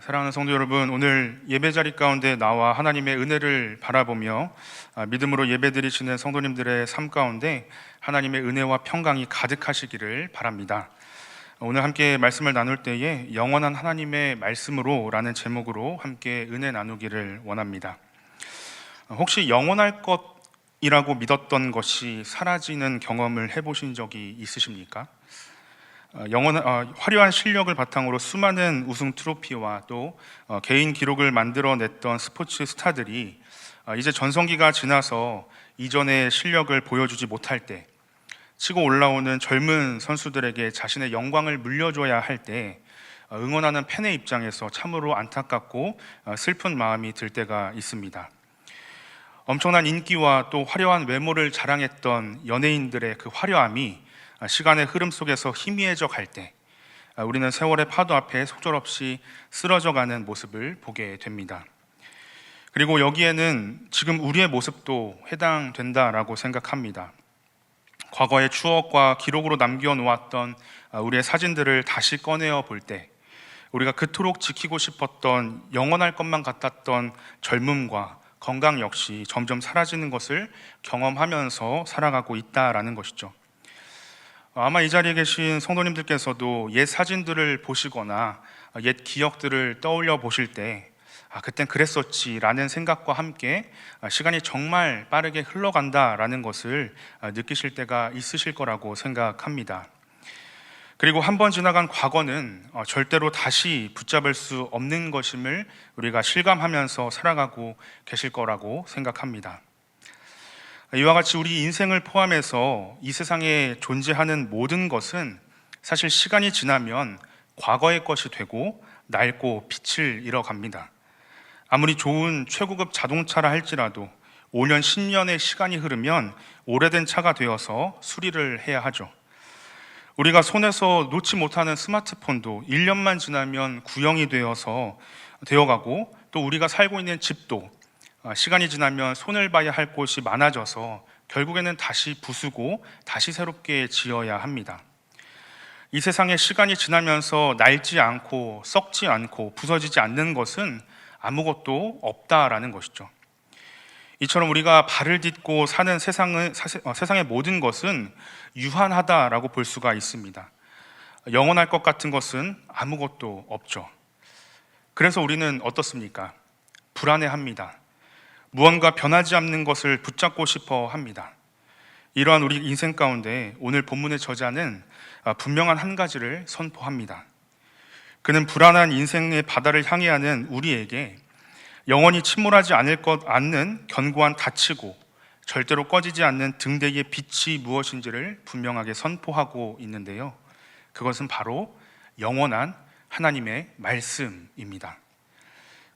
사랑하는 성도 여러분, 오늘 예배 자리 가운데 나와 하나님의 은혜를 바라보며 믿음으로 예배드리시는 성도님들의 삶 가운데 하나님의 은혜와 평강이 가득하시기를 바랍니다. 오늘 함께 말씀을 나눌 때에 영원한 하나님의 말씀으로 라는 제목으로 함께 은혜 나누기를 원합니다. 혹시 영원할 것이라고 믿었던 것이 사라지는 경험을 해보신 적이 있으십니까? 화려한 실력을 바탕으로 수많은 우승 트로피와 또 개인 기록을 만들어냈던 스포츠 스타들이 이제 전성기가 지나서 이전의 실력을 보여주지 못할 때, 치고 올라오는 젊은 선수들에게 자신의 영광을 물려줘야 할 때 응원하는 팬의 입장에서 참으로 안타깝고 슬픈 마음이 들 때가 있습니다. 엄청난 인기와 또 화려한 외모를 자랑했던 연예인들의 그 화려함이 시간의 흐름 속에서 희미해져 갈 때 우리는 세월의 파도 앞에 속절없이 쓰러져가는 모습을 보게 됩니다. 그리고 여기에는 지금 우리의 모습도 해당된다라고 생각합니다. 과거의 추억과 기록으로 남겨놓았던 우리의 사진들을 다시 꺼내어 볼 때 우리가 그토록 지키고 싶었던 영원할 것만 같았던 젊음과 건강 역시 점점 사라지는 것을 경험하면서 살아가고 있다라는 것이죠. 아마 이 자리에 계신 성도님들께서도 옛 사진들을 보시거나 옛 기억들을 떠올려 보실 때 그땐 그랬었지 라는 생각과 함께 시간이 정말 빠르게 흘러간다라는 것을 느끼실 때가 있으실 거라고 생각합니다. 그리고 한번 지나간 과거는 절대로 다시 붙잡을 수 없는 것임을 우리가 실감하면서 살아가고 계실 거라고 생각합니다. 이와 같이 우리 인생을 포함해서 이 세상에 존재하는 모든 것은 사실 시간이 지나면 과거의 것이 되고 낡고 빛을 잃어갑니다. 아무리 좋은 최고급 자동차라 할지라도 5년, 10년의 시간이 흐르면 오래된 차가 되어서 수리를 해야 하죠. 우리가 손에서 놓지 못하는 스마트폰도 1년만 지나면 구형이 되어가고 또 우리가 살고 있는 집도 시간이 지나면 손을 봐야 할 곳이 많아져서 결국에는 다시 부수고 다시 새롭게 지어야 합니다. 이 세상에 시간이 지나면서 낡지 않고 썩지 않고 부서지지 않는 것은 아무것도 없다라는 것이죠. 이처럼 우리가 발을 딛고 사는 세상의 모든 것은 유한하다라고 볼 수가 있습니다. 영원할 것 같은 것은 아무것도 없죠. 그래서 우리는 어떻습니까? 불안해합니다. 무언가 변하지 않는 것을 붙잡고 싶어 합니다. 이러한 우리 인생 가운데 오늘 본문의 저자는 분명한 한 가지를 선포합니다. 그는 불안한 인생의 바다를 향해 하는 우리에게 영원히 침몰하지 않는 견고한 닻이고 절대로 꺼지지 않는 등대의 빛이 무엇인지를 분명하게 선포하고 있는데요. 그것은 바로 영원한 하나님의 말씀입니다.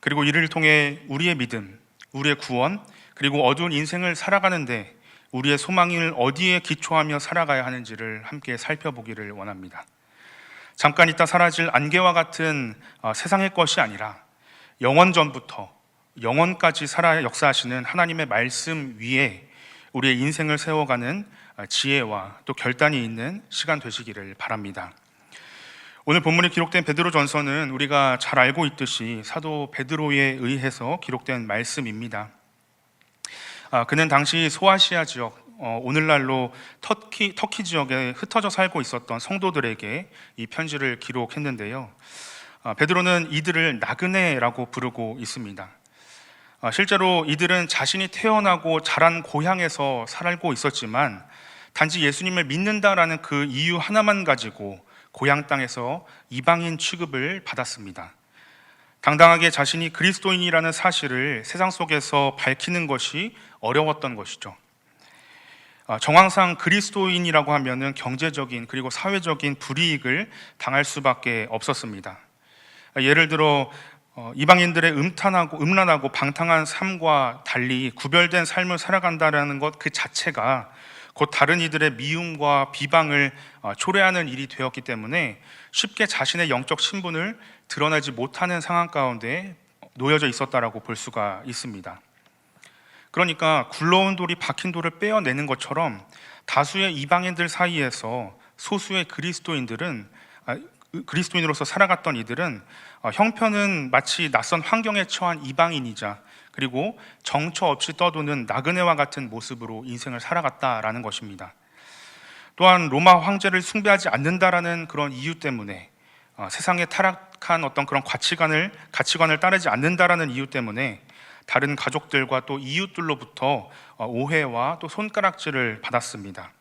그리고 이를 통해 우리의 믿음, 우리의 구원, 그리고 어두운 인생을 살아가는데 우리의 소망을 어디에 기초하며 살아가야 하는지를 함께 살펴보기를 원합니다. 잠깐 있다 사라질 안개와 같은 세상의 것이 아니라 영원 전부터 영원까지 살아 역사하시는 하나님의 말씀 위에 우리의 인생을 세워가는 지혜와 또 결단이 있는 시간 되시기를 바랍니다. 오늘 본문에 기록된 베드로전서는 우리가 잘 알고 있듯이 사도 베드로에 의해서 기록된 말씀입니다. 그는 당시 소아시아 지역, 오늘날로 터키 지역에 흩어져 살고 있었던 성도들에게 이 편지를 기록했는데요. 베드로는 이들을 나그네라고 부르고 있습니다. 실제로 이들은 자신이 태어나고 자란 고향에서 살고 있었지만 단지 예수님을 믿는다라는 그 이유 하나만 가지고 고향 땅에서 이방인 취급을 받았습니다. 당당하게 자신이 그리스도인이라는 사실을 세상 속에서 밝히는 것이 어려웠던 것이죠. 정황상 그리스도인이라고 하면은 경제적인 그리고 사회적인 불이익을 당할 수밖에 없었습니다. 예를 들어 이방인들의 음란하고 방탕한 삶과 달리 구별된 삶을 살아간다는 것 그 자체가 곧 다른 이들의 미움과 비방을 초래하는 일이 되었기 때문에 쉽게 자신의 영적 신분을 드러내지 못하는 상황 가운데 놓여져 있었다라고 볼 수가 있습니다. 그러니까 굴러온 돌이 박힌 돌을 빼어내는 것처럼 다수의 이방인들 사이에서 소수의 그리스도인들은 그리스도인으로서 살아갔던 이들은 형편은 마치 낯선 환경에 처한 이방인이자 그리고 정처 없이 떠도는 나그네와 같은 모습으로 인생을 살아갔다라는 것입니다. 또한 로마 황제를 숭배하지 않는다라는 그런 이유 때문에 세상에 타락한 어떤 그런 가치관을 따르지 않는다라는 이유 때문에 다른 가족들과 또 이웃들로부터 오해와 또 손가락질을 받았습니다.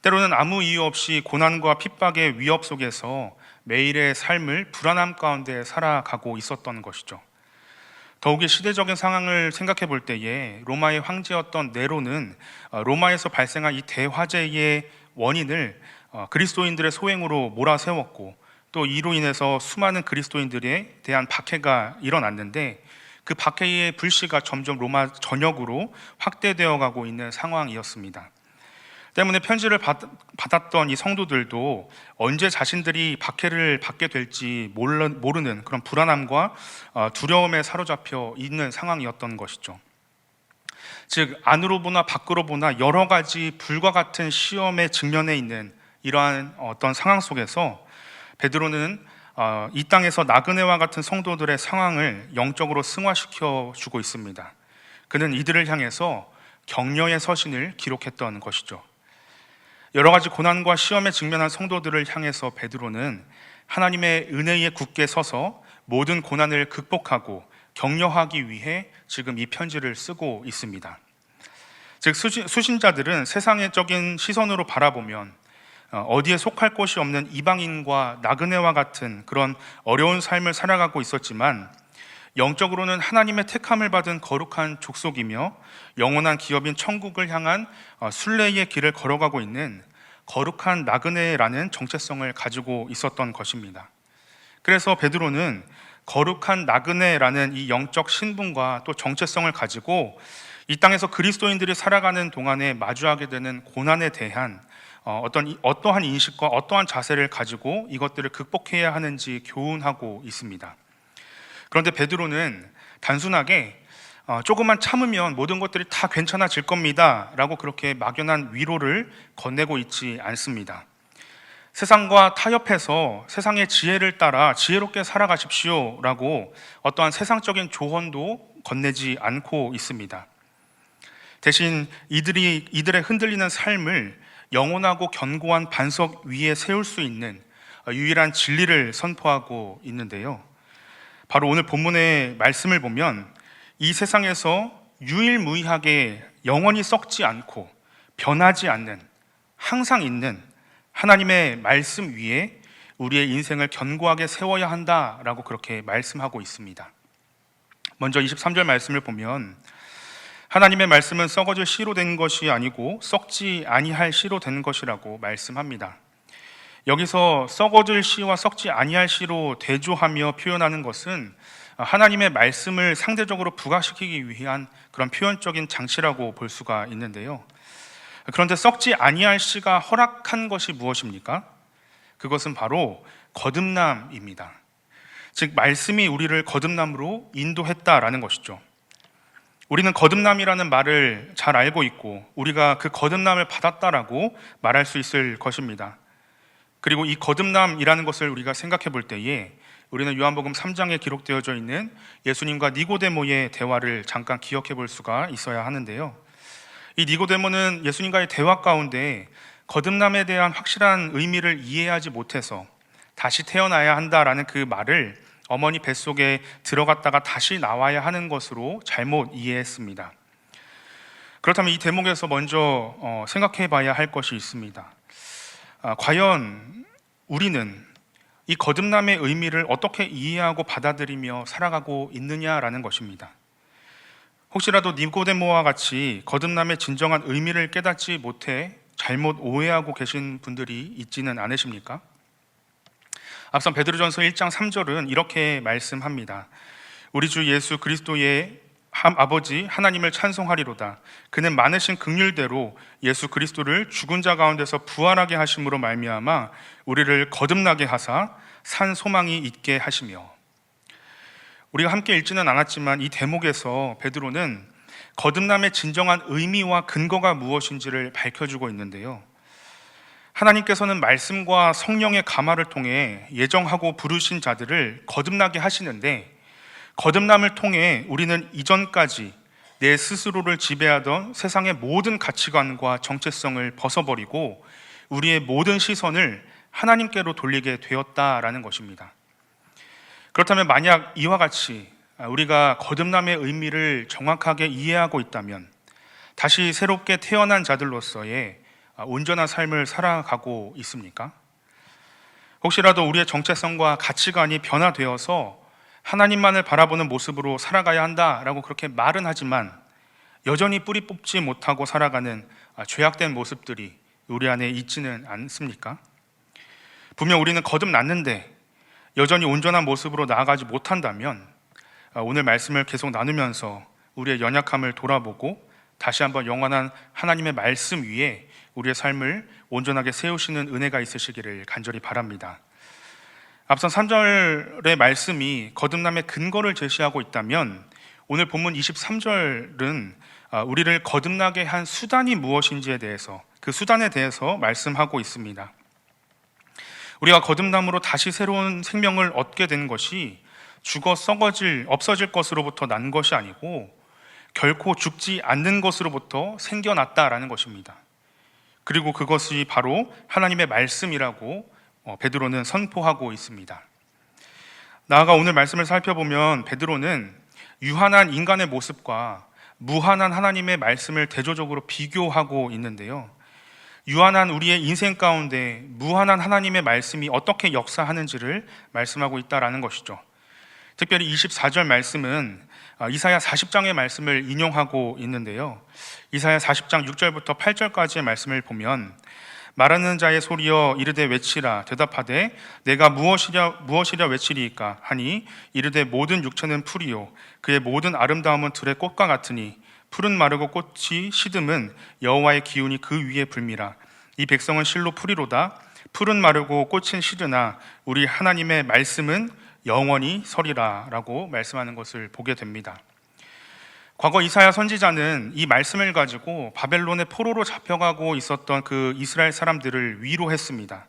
때로는 아무 이유 없이 고난과 핍박의 위협 속에서 매일의 삶을 불안함 가운데 살아가고 있었던 것이죠. 더욱이 시대적인 상황을 생각해 볼 때에 로마의 황제였던 네로는 로마에서 발생한 이 대화재의 원인을 그리스도인들의 소행으로 몰아세웠고 또 이로 인해서 수많은 그리스도인들에 대한 박해가 일어났는데 그 박해의 불씨가 점점 로마 전역으로 확대되어 가고 있는 상황이었습니다. 때문에 편지를 받았던 이 성도들도 언제 자신들이 박해를 받게 될지 모르는 그런 불안함과 두려움에 사로잡혀 있는 상황이었던 것이죠. 즉 안으로 보나 밖으로 보나 여러 가지 불과 같은 시험에 직면해 있는 이러한 어떤 상황 속에서 베드로는 이 땅에서 나그네와 같은 성도들의 상황을 영적으로 승화시켜 주고 있습니다. 그는 이들을 향해서 격려의 서신을 기록했던 것이죠. 여러 가지 고난과 시험에 직면한 성도들을 향해서 베드로는 하나님의 은혜에 굳게 서서 모든 고난을 극복하고 격려하기 위해 지금 이 편지를 쓰고 있습니다. 즉 수신자들은 세상적인 시선으로 바라보면 어디에 속할 곳이 없는 이방인과 나그네와 같은 그런 어려운 삶을 살아가고 있었지만 영적으로는 하나님의 택함을 받은 거룩한 족속이며 영원한 기업인 천국을 향한 순례의 길을 걸어가고 있는 거룩한 나그네라는 정체성을 가지고 있었던 것입니다. 그래서 베드로는 거룩한 나그네라는 이 영적 신분과 또 정체성을 가지고 이 땅에서 그리스도인들이 살아가는 동안에 마주하게 되는 고난에 대한 어떠한 인식과 어떠한 자세를 가지고 이것들을 극복해야 하는지 교훈하고 있습니다. 그런데 베드로는 단순하게 조금만 참으면 모든 것들이 다 괜찮아질 겁니다 라고 그렇게 막연한 위로를 건네고 있지 않습니다. 세상과 타협해서 세상의 지혜를 따라 지혜롭게 살아가십시오 라고 어떠한 세상적인 조언도 건네지 않고 있습니다. 대신 이들의 흔들리는 삶을 영원하고 견고한 반석 위에 세울 수 있는 유일한 진리를 선포하고 있는데요. 바로 오늘 본문의 말씀을 보면 이 세상에서 유일무이하게 영원히 썩지 않고 변하지 않는 항상 있는 하나님의 말씀 위에 우리의 인생을 견고하게 세워야 한다라고 그렇게 말씀하고 있습니다. 먼저 23절 말씀을 보면 하나님의 말씀은 썩어질 씨로 된 것이 아니고 썩지 아니할 씨로 된 것이라고 말씀합니다. 여기서 썩어질 씨와 썩지 아니할 씨로 대조하며 표현하는 것은 하나님의 말씀을 상대적으로 부각시키기 위한 그런 표현적인 장치라고 볼 수가 있는데요. 그런데 썩지 아니할 씨가 허락한 것이 무엇입니까? 그것은 바로 거듭남입니다. 즉 말씀이 우리를 거듭남으로 인도했다라는 것이죠. 우리는 거듭남이라는 말을 잘 알고 있고 우리가 그 거듭남을 받았다라고 말할 수 있을 것입니다. 그리고 이 거듭남이라는 것을 우리가 생각해 볼 때에 우리는 요한복음 3장에 기록되어져 있는 예수님과 니고데모의 대화를 잠깐 기억해 볼 수가 있어야 하는데요. 이 니고데모는 예수님과의 대화 가운데 거듭남에 대한 확실한 의미를 이해하지 못해서 다시 태어나야 한다라는 그 말을 어머니 뱃속에 들어갔다가 다시 나와야 하는 것으로 잘못 이해했습니다. 그렇다면 이 대목에서 먼저 생각해 봐야 할 것이 있습니다. 과연 우리는 이 거듭남의 의미를 어떻게 이해하고 받아들이며 살아가고 있느냐라는 것입니다. 혹시라도 니고데모와 같이 거듭남의 진정한 의미를 깨닫지 못해 잘못 오해하고 계신 분들이 있지는 않으십니까? 앞선 베드로전서 1장 3절은 이렇게 말씀합니다. 우리 주 예수 그리스도의 아버지 하나님을 찬송하리로다. 그는 많으신 긍휼대로 예수 그리스도를 죽은 자 가운데서 부활하게 하심으로 말미암아 우리를 거듭나게 하사 산 소망이 있게 하시며. 우리가 함께 읽지는 않았지만 이 대목에서 베드로는 거듭남의 진정한 의미와 근거가 무엇인지를 밝혀주고 있는데요. 하나님께서는 말씀과 성령의 감화를 통해 예정하고 부르신 자들을 거듭나게 하시는데, 거듭남을 통해 우리는 이전까지 내 스스로를 지배하던 세상의 모든 가치관과 정체성을 벗어버리고 우리의 모든 시선을 하나님께로 돌리게 되었다라는 것입니다. 그렇다면 만약 이와 같이 우리가 거듭남의 의미를 정확하게 이해하고 있다면 다시 새롭게 태어난 자들로서의 온전한 삶을 살아가고 있습니까? 혹시라도 우리의 정체성과 가치관이 변화되어서 하나님만을 바라보는 모습으로 살아가야 한다라고 그렇게 말은 하지만 여전히 뿌리 뽑지 못하고 살아가는 죄악된 모습들이 우리 안에 있지는 않습니까? 분명 우리는 거듭났는데 여전히 온전한 모습으로 나아가지 못한다면 오늘 말씀을 계속 나누면서 우리의 연약함을 돌아보고 다시 한번 영원한 하나님의 말씀 위에 우리의 삶을 온전하게 세우시는 은혜가 있으시기를 간절히 바랍니다. 앞선 3절의 말씀이 거듭남의 근거를 제시하고 있다면 오늘 본문 23절은 우리를 거듭나게 한 수단이 무엇인지에 대해서, 그 수단에 대해서 말씀하고 있습니다. 우리가 거듭남으로 다시 새로운 생명을 얻게 된 것이 죽어 썩어질, 없어질 것으로부터 난 것이 아니고 결코 죽지 않는 것으로부터 생겨났다라는 것입니다. 그리고 그것이 바로 하나님의 말씀이라고 베드로는 선포하고 있습니다. 나아가 오늘 말씀을 살펴보면 베드로는 유한한 인간의 모습과 무한한 하나님의 말씀을 대조적으로 비교하고 있는데요. 유한한 우리의 인생 가운데 무한한 하나님의 말씀이 어떻게 역사하는지를 말씀하고 있다라는 것이죠. 특별히 24절 말씀은 이사야 40장의 말씀을 인용하고 있는데요. 이사야 40장 6절부터 8절까지의 말씀을 보면 말하는 자의 소리여 이르되 외치라 대답하되 내가 무엇이랴 외치리이까 하니 이르되 모든 육체는 풀이요 그의 모든 아름다움은 들의 꽃과 같으니 풀은 마르고 꽃이 시듬은 여호와의 기운이 그 위에 불미라. 이 백성은 실로 풀이로다. 풀은 마르고 꽃은 시드나 우리 하나님의 말씀은 영원히 서리라 라고 말씀하는 것을 보게 됩니다. 과거 이사야 선지자는 이 말씀을 가지고 바벨론의 포로로 잡혀가고 있었던 그 이스라엘 사람들을 위로했습니다.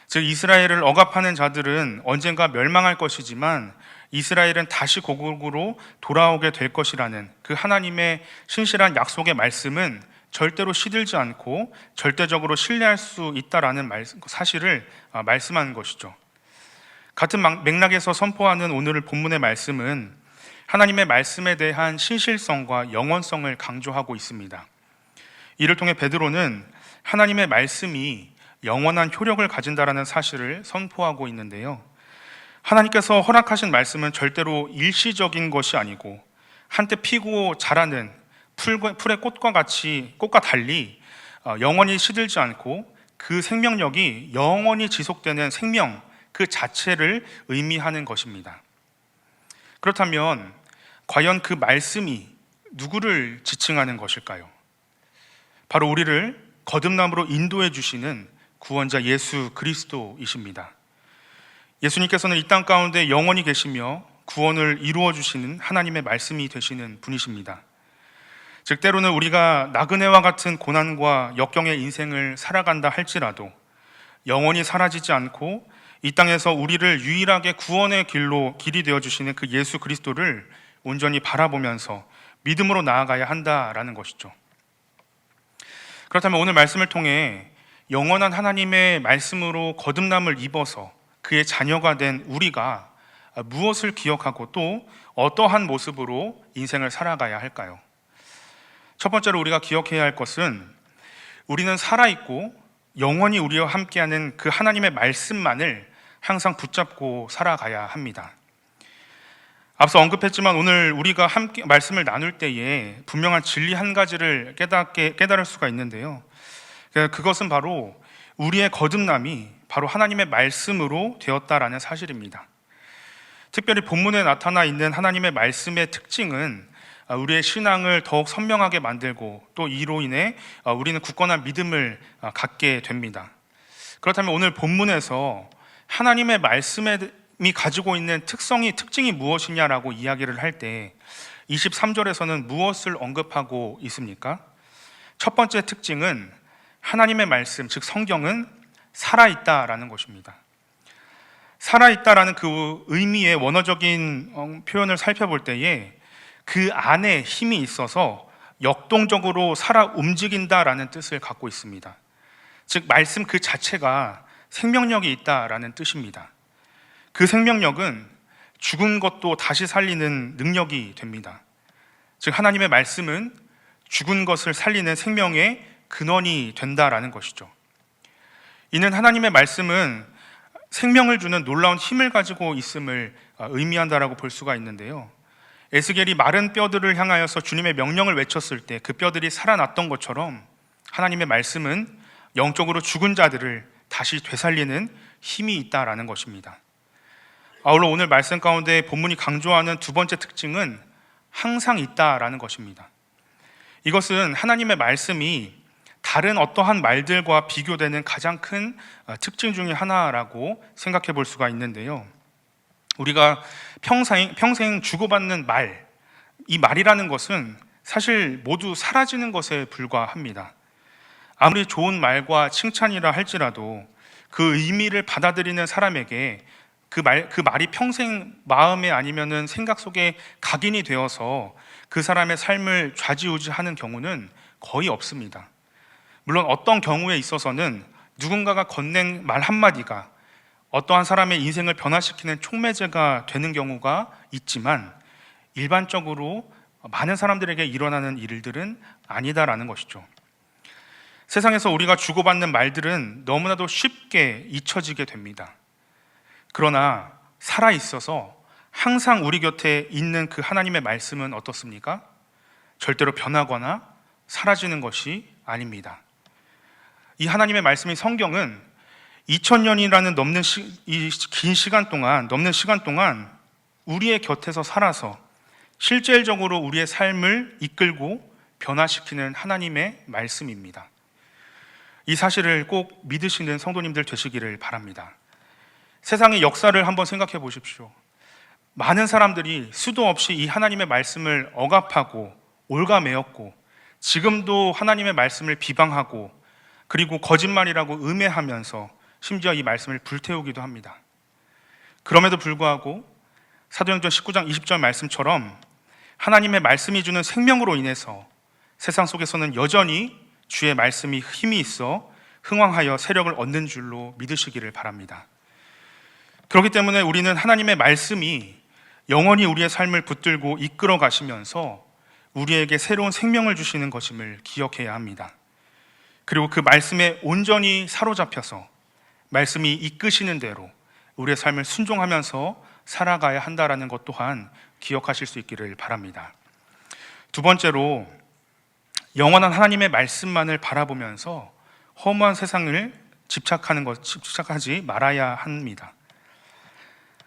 즉 이스라엘을 억압하는 자들은 언젠가 멸망할 것이지만 이스라엘은 다시 고국으로 돌아오게 될 것이라는 그 하나님의 신실한 약속의 말씀은 절대로 시들지 않고 절대적으로 신뢰할 수 있다라는 사실을 말씀하는 것이죠. 같은 맥락에서 선포하는 오늘 본문의 말씀은 하나님의 말씀에 대한 신실성과 영원성을 강조하고 있습니다. 이를 통해 베드로는 하나님의 말씀이 영원한 효력을 가진다라는 사실을 선포하고 있는데요. 하나님께서 허락하신 말씀은 절대로 일시적인 것이 아니고 한때 피고 자라는 풀의 꽃과 달리 영원히 시들지 않고 그 생명력이 영원히 지속되는 생명 그 자체를 의미하는 것입니다. 그렇다면 과연 그 말씀이 누구를 지칭하는 것일까요? 바로 우리를 거듭남으로 인도해 주시는 구원자 예수 그리스도이십니다. 예수님께서는 이 땅 가운데 영원히 계시며 구원을 이루어 주시는 하나님의 말씀이 되시는 분이십니다. 즉 때로는 우리가 나그네와 같은 고난과 역경의 인생을 살아간다 할지라도 영원히 사라지지 않고 이 땅에서 우리를 유일하게 구원의 길이 되어 주시는 그 예수 그리스도를 온전히 바라보면서 믿음으로 나아가야 한다라는 것이죠. 그렇다면 오늘 말씀을 통해 영원한 하나님의 말씀으로 거듭남을 입어서 그의 자녀가 된 우리가 무엇을 기억하고 또 어떠한 모습으로 인생을 살아가야 할까요? 첫 번째로 우리가 기억해야 할 것은 우리는 살아있고 영원히 우리와 함께하는 그 하나님의 말씀만을 항상 붙잡고 살아가야 합니다. 앞서 언급했지만 오늘 우리가 함께 말씀을 나눌 때에 분명한 진리 한 가지를 깨달을 수가 있는데요. 그것은 바로 우리의 거듭남이 바로 하나님의 말씀으로 되었다라는 사실입니다. 특별히 본문에 나타나 있는 하나님의 말씀의 특징은 우리의 신앙을 더욱 선명하게 만들고 또 이로 인해 우리는 굳건한 믿음을 갖게 됩니다. 그렇다면 오늘 본문에서 하나님의 말씀이 가지고 있는 특징이 무엇이냐라고 이야기를 할 때 23절에서는 무엇을 언급하고 있습니까? 첫 번째 특징은 하나님의 말씀, 즉 성경은 살아있다라는 것입니다. 살아있다라는 그 의미의 원어적인 표현을 살펴볼 때에 그 안에 힘이 있어서 역동적으로 살아 움직인다라는 뜻을 갖고 있습니다. 즉 말씀 그 자체가 생명력이 있다라는 뜻입니다. 그 생명력은 죽은 것도 다시 살리는 능력이 됩니다. 즉 하나님의 말씀은 죽은 것을 살리는 생명의 근원이 된다라는 것이죠. 이는 하나님의 말씀은 생명을 주는 놀라운 힘을 가지고 있음을 의미한다라고 볼 수가 있는데요. 에스겔이 마른 뼈들을 향하여서 주님의 명령을 외쳤을 때 그 뼈들이 살아났던 것처럼 하나님의 말씀은 영적으로 죽은 자들을 다시 되살리는 힘이 있다라는 것입니다. 아울러 오늘 말씀 가운데 본문이 강조하는 두 번째 특징은 항상 있다라는 것입니다. 이것은 하나님의 말씀이 다른 어떠한 말들과 비교되는 가장 큰 특징 중에 하나라고 생각해 볼 수가 있는데요. 우리가 평생 주고받는 말, 이 말이라는 것은 사실 모두 사라지는 것에 불과합니다. 아무리 좋은 말과 칭찬이라 할지라도 그 의미를 받아들이는 사람에게 그 말이 평생 마음에 아니면은 생각 속에 각인이 되어서 그 사람의 삶을 좌지우지하는 경우는 거의 없습니다. 물론 어떤 경우에 있어서는 누군가가 건넨 말 한마디가 어떠한 사람의 인생을 변화시키는 촉매제가 되는 경우가 있지만 일반적으로 많은 사람들에게 일어나는 일들은 아니다라는 것이죠. 세상에서 우리가 주고받는 말들은 너무나도 쉽게 잊혀지게 됩니다. 그러나 살아있어서 항상 우리 곁에 있는 그 하나님의 말씀은 어떻습니까? 절대로 변하거나 사라지는 것이 아닙니다. 이 하나님의 말씀인 성경은 2000년이라는 넘는 시간 동안 우리의 곁에서 살아서 실질적으로 우리의 삶을 이끌고 변화시키는 하나님의 말씀입니다. 이 사실을 꼭 믿으시는 성도님들 되시기를 바랍니다. 세상의 역사를 한번 생각해 보십시오. 많은 사람들이 수도 없이 이 하나님의 말씀을 억압하고 올가매었고 지금도 하나님의 말씀을 비방하고 그리고 거짓말이라고 음해하면서 심지어 이 말씀을 불태우기도 합니다. 그럼에도 불구하고 사도행전 19장 20절 말씀처럼 하나님의 말씀이 주는 생명으로 인해서 세상 속에서는 여전히 주의 말씀이 힘이 있어 흥왕하여 세력을 얻는 줄로 믿으시기를 바랍니다. 그렇기 때문에 우리는 하나님의 말씀이 영원히 우리의 삶을 붙들고 이끌어 가시면서 우리에게 새로운 생명을 주시는 것임을 기억해야 합니다. 그리고 그 말씀에 온전히 사로잡혀서 말씀이 이끄시는 대로 우리의 삶을 순종하면서 살아가야 한다는 것 또한 기억하실 수 있기를 바랍니다. 두 번째로 영원한 하나님의 말씀만을 바라보면서 허무한 세상을 집착하지 말아야 합니다.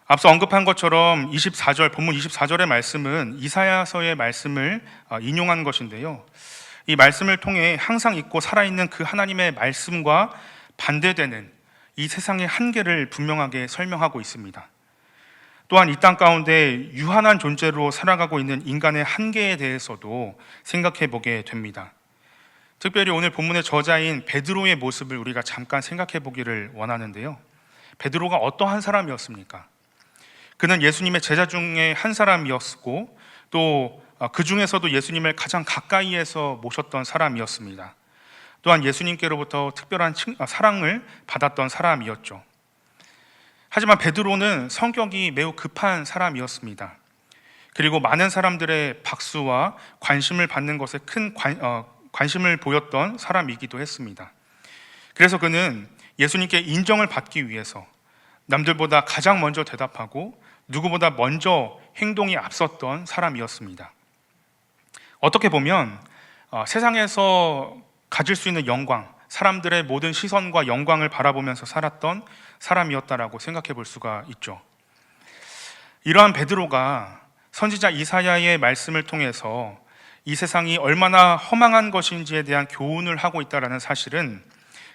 앞서 언급한 것처럼 본문 24절의 말씀은 이사야서의 말씀을 인용한 것인데요. 이 말씀을 통해 항상 있고 살아있는 그 하나님의 말씀과 반대되는 이 세상의 한계를 분명하게 설명하고 있습니다. 또한 이 땅 가운데 유한한 존재로 살아가고 있는 인간의 한계에 대해서도 생각해 보게 됩니다. 특별히 오늘 본문의 저자인 베드로의 모습을 우리가 잠깐 생각해 보기를 원하는데요. 베드로가 어떠한 사람이었습니까? 그는 예수님의 제자 중에 한 사람이었고 또 그 중에서도 예수님을 가장 가까이에서 모셨던 사람이었습니다. 또한 예수님께로부터 특별한 사랑을 받았던 사람이었죠. 하지만 베드로는 성격이 매우 급한 사람이었습니다. 그리고 많은 사람들의 박수와 관심을 받는 것에 큰 관심을 보였던 사람이기도 했습니다. 그래서 그는 예수님께 인정을 받기 위해서 남들보다 가장 먼저 대답하고 누구보다 먼저 행동이 앞섰던 사람이었습니다. 어떻게 보면 세상에서 가질 수 있는 영광, 사람들의 모든 시선과 영광을 바라보면서 살았던 사람이었다라고 생각해 볼 수가 있죠. 이러한 베드로가 선지자 이사야의 말씀을 통해서 이 세상이 얼마나 허망한 것인지에 대한 교훈을 하고 있다는 사실은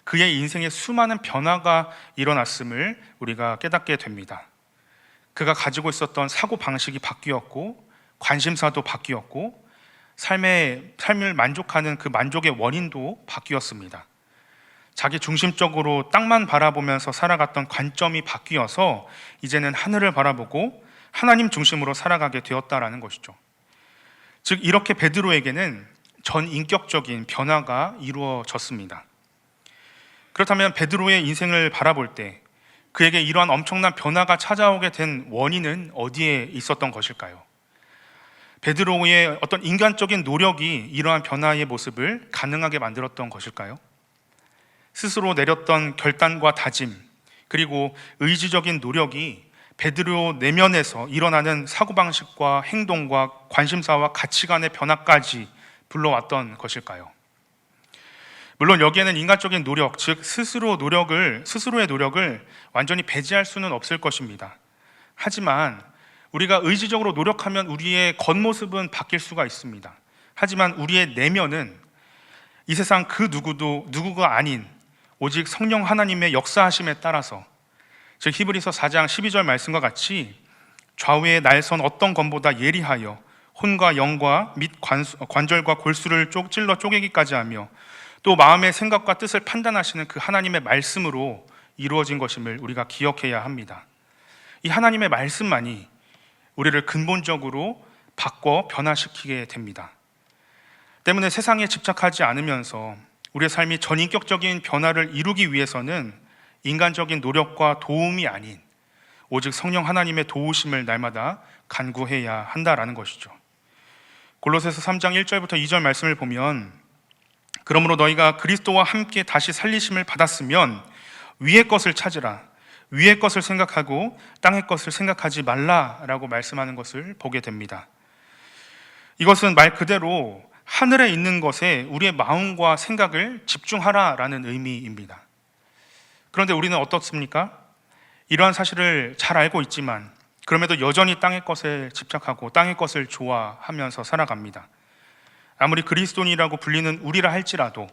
그의 인생에 수많은 변화가 일어났음을 우리가 깨닫게 됩니다. 그가 가지고 있었던 사고방식이 바뀌었고 관심사도 바뀌었고 삶을 만족하는 그 만족의 원인도 바뀌었습니다. 자기 중심적으로 땅만 바라보면서 살아갔던 관점이 바뀌어서 이제는 하늘을 바라보고 하나님 중심으로 살아가게 되었다라는 것이죠. 즉 이렇게 베드로에게는 전 인격적인 변화가 이루어졌습니다. 그렇다면 베드로의 인생을 바라볼 때 그에게 이러한 엄청난 변화가 찾아오게 된 원인은 어디에 있었던 것일까요? 베드로의 어떤 인간적인 노력이 이러한 변화의 모습을 가능하게 만들었던 것일까요? 스스로 내렸던 결단과 다짐, 그리고 의지적인 노력이 베드로 내면에서 일어나는 사고방식과 행동과 관심사와 가치관의 변화까지 불러왔던 것일까요? 물론 여기에는 인간적인 노력, 즉 스스로의 노력을 완전히 배제할 수는 없을 것입니다. 하지만 우리가 의지적으로 노력하면 우리의 겉모습은 바뀔 수가 있습니다. 하지만 우리의 내면은 이 세상 그 누구가 아닌 오직 성령 하나님의 역사하심에 따라서, 즉 히브리서 4장 12절 말씀과 같이 좌우에 날선 어떤 검보다 예리하여 혼과 영과 및 관절과 골수를 찔러 쪼개기까지 하며 또 마음의 생각과 뜻을 판단하시는 그 하나님의 말씀으로 이루어진 것임을 우리가 기억해야 합니다. 이 하나님의 말씀만이 우리를 근본적으로 바꿔 변화시키게 됩니다. 때문에 세상에 집착하지 않으면서 우리의 삶이 전인격적인 변화를 이루기 위해서는 인간적인 노력과 도움이 아닌 오직 성령 하나님의 도우심을 날마다 간구해야 한다라는 것이죠. 골로새서 3장 1절부터 2절 말씀을 보면 그러므로 너희가 그리스도와 함께 다시 살리심을 받았으면 위의 것을 찾으라. 위의 것을 생각하고 땅의 것을 생각하지 말라라고 말씀하는 것을 보게 됩니다. 이것은 말 그대로 하늘에 있는 것에 우리의 마음과 생각을 집중하라라는 의미입니다. 그런데 우리는 어떻습니까? 이러한 사실을 잘 알고 있지만 그럼에도 여전히 땅의 것에 집착하고 땅의 것을 좋아하면서 살아갑니다. 아무리 그리스도인이라고 불리는 우리라 할지라도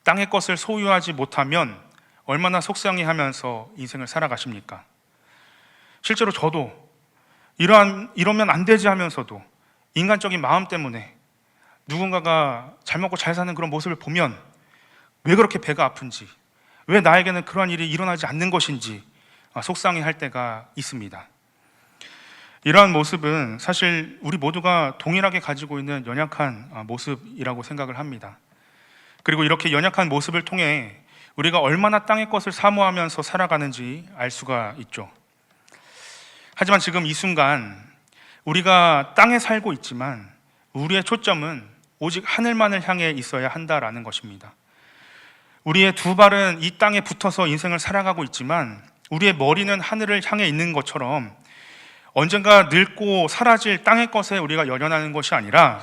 땅의 것을 소유하지 못하면 얼마나 속상해하면서 인생을 살아가십니까? 실제로 저도 이러면 안 되지 하면서도 인간적인 마음 때문에 누군가가 잘 먹고 잘 사는 그런 모습을 보면 왜 그렇게 배가 아픈지, 왜 나에게는 그러한 일이 일어나지 않는 것인지 속상해할 때가 있습니다. 이러한 모습은 사실 우리 모두가 동일하게 가지고 있는 연약한 모습이라고 생각을 합니다. 그리고 이렇게 연약한 모습을 통해 우리가 얼마나 땅의 것을 사모하면서 살아가는지 알 수가 있죠. 하지만 지금 이 순간 우리가 땅에 살고 있지만 우리의 초점은 오직 하늘만을 향해 있어야 한다라는 것입니다. 우리의 두 발은 이 땅에 붙어서 인생을 살아가고 있지만 우리의 머리는 하늘을 향해 있는 것처럼 언젠가 늙고 사라질 땅의 것에 우리가 연연하는 것이 아니라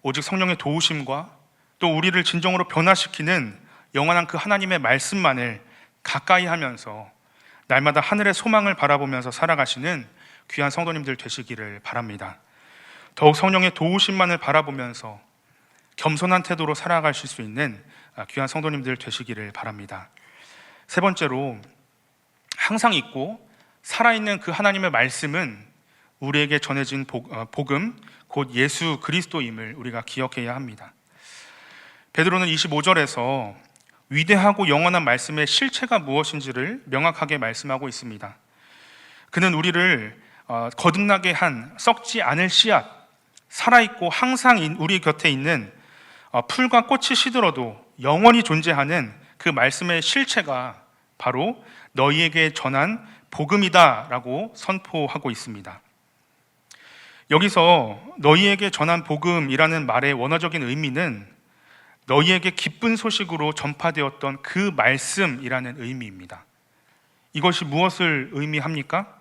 오직 성령의 도우심과 또 우리를 진정으로 변화시키는 영원한 그 하나님의 말씀만을 가까이 하면서 날마다 하늘의 소망을 바라보면서 살아가시는 귀한 성도님들 되시기를 바랍니다. 더욱 성령의 도우심만을 바라보면서 겸손한 태도로 살아가실 수 있는 귀한 성도님들 되시기를 바랍니다. 세 번째로, 항상 있고 살아있는 그 하나님의 말씀은 우리에게 전해진 복음, 곧 예수 그리스도임을 우리가 기억해야 합니다. 베드로는 25절에서 위대하고 영원한 말씀의 실체가 무엇인지를 명확하게 말씀하고 있습니다. 그는 우리를 거듭나게 한 썩지 않을 씨앗, 살아있고 항상 우리 곁에 있는 풀과 꽃이 시들어도 영원히 존재하는 그 말씀의 실체가 바로 너희에게 전한 복음이다라고 선포하고 있습니다. 여기서 너희에게 전한 복음이라는 말의 원어적인 의미는 너희에게 기쁜 소식으로 전파되었던 그 말씀이라는 의미입니다. 이것이 무엇을 의미합니까?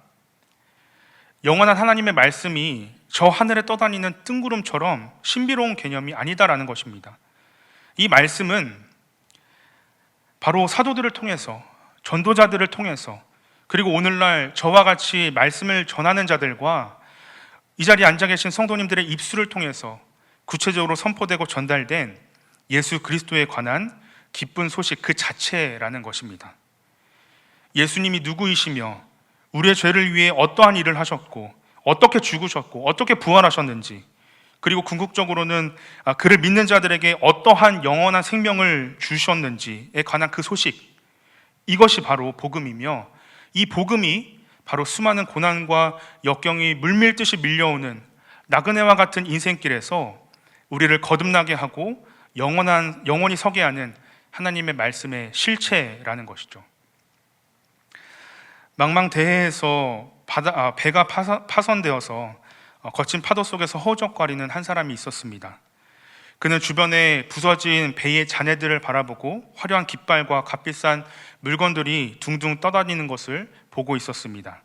영원한 하나님의 말씀이 저 하늘에 떠다니는 뜬구름처럼 신비로운 개념이 아니다라는 것입니다. 이 말씀은 바로 사도들을 통해서, 전도자들을 통해서, 그리고 오늘날 저와 같이 말씀을 전하는 자들과 이 자리에 앉아 계신 성도님들의 입술을 통해서 구체적으로 선포되고 전달된 예수 그리스도에 관한 기쁜 소식 그 자체라는 것입니다. 예수님이 누구이시며 우리의 죄를 위해 어떠한 일을 하셨고 어떻게 죽으셨고 어떻게 부활하셨는지, 그리고 궁극적으로는 그를 믿는 자들에게 어떠한 영원한 생명을 주셨는지에 관한 그 소식, 이것이 바로 복음이며, 이 복음이 바로 수많은 고난과 역경이 물밀듯이 밀려오는 나그네와 같은 인생길에서 우리를 거듭나게 하고 영원히 서게 하는 하나님의 말씀의 실체라는 것이죠. 망망대해에서 배가 파손되어서 거친 파도 속에서 허우적거리는 한 사람이 있었습니다. 그는 주변에 부서진 배의 잔해들을 바라보고 화려한 깃발과 값비싼 물건들이 둥둥 떠다니는 것을 보고 있었습니다.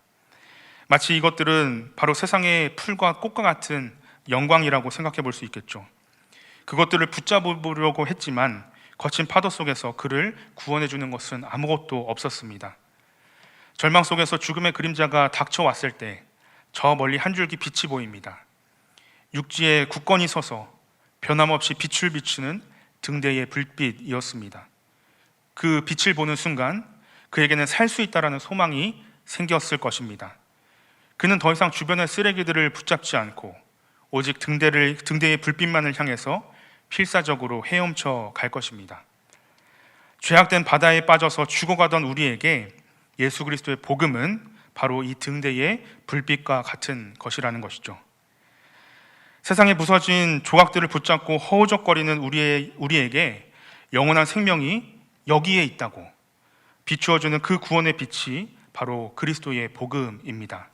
마치 이것들은 바로 세상의 풀과 꽃과 같은 영광이라고 생각해 볼 수 있겠죠. 그것들을 붙잡으려고 했지만 거친 파도 속에서 그를 구원해 주는 것은 아무것도 없었습니다. 절망 속에서 죽음의 그림자가 닥쳐왔을 때 저 멀리 한 줄기 빛이 보입니다. 육지에 굳건히 서서 변함없이 빛을 비추는 등대의 불빛이었습니다. 그 빛을 보는 순간 그에게는 살 수 있다라는 소망이 생겼을 것입니다. 그는 더 이상 주변의 쓰레기들을 붙잡지 않고 오직 등대의 불빛만을 향해서 필사적으로 헤엄쳐 갈 것입니다. 죄악된 바다에 빠져서 죽어가던 우리에게 예수 그리스도의 복음은 바로 이 등대의 불빛과 같은 것이라는 것이죠. 세상에 부서진 조각들을 붙잡고 허우적거리는 우리에게 영원한 생명이 여기에 있다고 비추어주는 그 구원의 빛이 바로 그리스도의 복음입니다.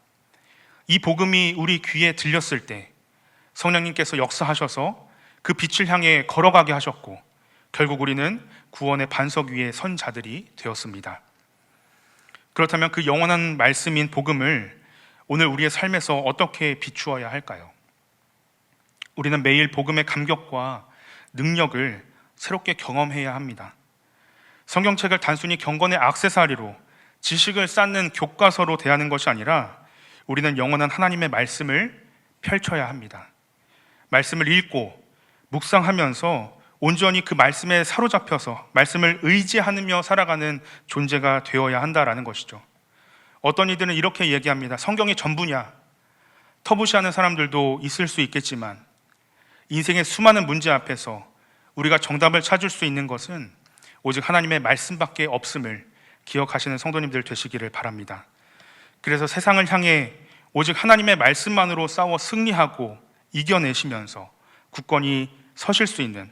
이 복음이 우리 귀에 들렸을 때 성령님께서 역사하셔서 그 빛을 향해 걸어가게 하셨고, 결국 우리는 구원의 반석 위에 선 자들이 되었습니다. 그렇다면 그 영원한 말씀인 복음을 오늘 우리의 삶에서 어떻게 비추어야 할까요? 우리는 매일 복음의 감격과 능력을 새롭게 경험해야 합니다. 성경책을 단순히 경건의 액세서리로 지식을 쌓는 교과서로 대하는 것이 아니라 우리는 영원한 하나님의 말씀을 펼쳐야 합니다. 말씀을 읽고 묵상하면서 온전히 그 말씀에 사로잡혀서 말씀을 의지하며 살아가는 존재가 되어야 한다라는 것이죠. 어떤 이들은 이렇게 얘기합니다. 성경이 전부냐? 터부시하는 사람들도 있을 수 있겠지만 인생의 수많은 문제 앞에서 우리가 정답을 찾을 수 있는 것은 오직 하나님의 말씀밖에 없음을 기억하시는 성도님들 되시기를 바랍니다. 그래서 세상을 향해 오직 하나님의 말씀만으로 싸워 승리하고 이겨내시면서 굳건히 서실 수 있는,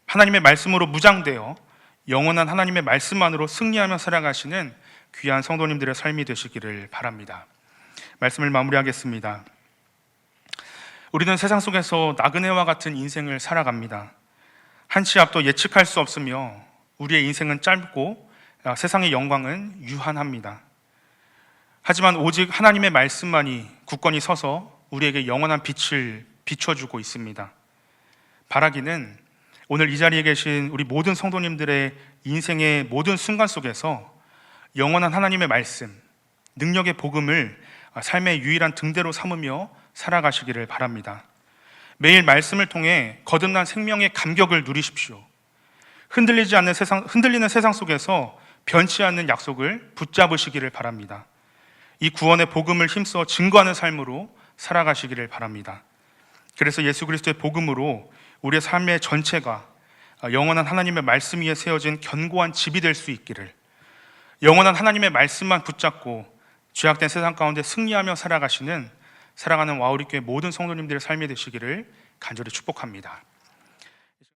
하나님의 말씀으로 무장되어 영원한 하나님의 말씀만으로 승리하며 살아가시는 귀한 성도님들의 삶이 되시기를 바랍니다. 말씀을 마무리하겠습니다. 우리는 세상 속에서 나그네와 같은 인생을 살아갑니다. 한 치 앞도 예측할 수 없으며 우리의 인생은 짧고 세상의 영광은 유한합니다. 하지만 오직 하나님의 말씀만이 굳건히 서서 우리에게 영원한 빛을 비춰주고 있습니다. 바라기는 오늘 이 자리에 계신 우리 모든 성도님들의 인생의 모든 순간 속에서 영원한 하나님의 말씀, 능력의 복음을 삶의 유일한 등대로 삼으며 살아가시기를 바랍니다. 매일 말씀을 통해 거듭난 생명의 감격을 누리십시오. 흔들리는 세상 속에서 변치 않는 약속을 붙잡으시기를 바랍니다. 이 구원의 복음을 힘써 증거하는 삶으로 살아가시기를 바랍니다. 그래서 예수 그리스도의 복음으로 우리의 삶의 전체가 영원한 하나님의 말씀 위에 세워진 견고한 집이 될 수 있기를, 영원한 하나님의 말씀만 붙잡고 죄악된 세상 가운데 승리하며 살아가는 와우리교회 모든 성도님들의 삶이 되시기를 간절히 축복합니다.